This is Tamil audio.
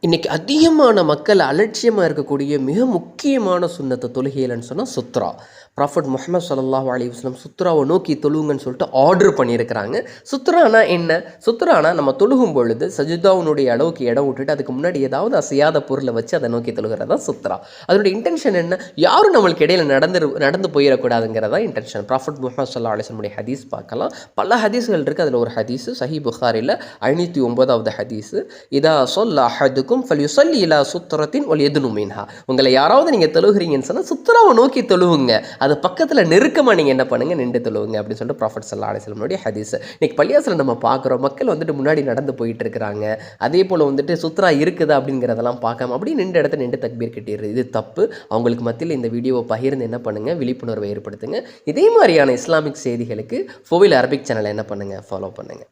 இன்றைக்கி அதிகமான மக்கள் அலட்சியமாக இருக்கக்கூடிய மிக முக்கியமான சுன்னத்தை தொழுகையில்னு சொன்னால் சுத்ரா. ப்ராஃபட் முஹம்மது ஸல்லல்லாஹு அலைஹி வஸல்லம் சுத்ராவை நோக்கி தொழுவுங்கன்னு சொல்லிட்டு ஆர்டர் பண்ணியிருக்கிறாங்க. சுத்ரானா என்ன? சுத்ரானா நம்ம தொழுகும் பொழுது சஜிதாவுனுடைய அளவுக்கு இடம் விட்டுட்டு அதுக்கு முன்னாடி ஏதாவது அசையாத பொருளை வச்சு அதை நோக்கி தொழுகிறது தான் சுத்ரா. அதனுடைய இன்டென்ஷன் என்ன? யாரும் நம்மளுக்கு இடையில் நடந்து போயிடக்கூடாதுங்கிறதா இன்டென்ஷன். ப்ராஃபட் முஹம்மது ஸல்லல்லாஹு அலைஹி வஸல்லம் ஹதீஸ் பார்க்கலாம். பல ஹதீஸ்கள் இருக்குது. அதில் ஒரு ஹதீஸு சஹீஹ் புகாரில் 509வது ஹதீஸு, இதா ஸல்லா அஹதுக்கும் ஃபல்யுஸல்லி இலா சுத்ரத்தின் வல் யதுனு மின்ஹா. உங்களை யாராவது நீங்கள் தொழுகிறீங்கன்னு சொன்னால் சுத்ராவை நோக்கி தொழுவுங்க, அது பக்கத்தில் நெருக்கமாக நீங்கள் என்ன பண்ணுங்கள், நின்று தொழுவுங்க அப்படின்னு சொல்லிட்டு ப்ராஃபட் ஸல்லல்லாஹு அலைஹி வஸல்லமுடைய ஹதீஸ். இன்னைக்கு பள்ளியாசில் நம்ம பார்க்குறோம், மக்கள் வந்துட்டு முன்னாடி நடந்து போயிட்டு இருக்கிறாங்க. அதே போல் வந்துட்டு சுத்ரா இருக்குதா அப்படிங்கிறதெல்லாம் பார்க்காம அப்படி நின்று இடத்த நின்று தக்பீர் கட்டிடுறது, இது தப்பு. அவங்களுக்கு மத்தியில் இந்த வீடியோவை பகிர்ந்து என்ன பண்ணுங்கள், விழிப்புணர்வை ஏற்படுத்துங்க. இதே மாதிரியான இஸ்லாமிக் செய்திகளுக்கு ஃபோவில் அரபிக் சேனலை என்ன பண்ணுங்கள், ஃபாலோ பண்ணுங்கள்.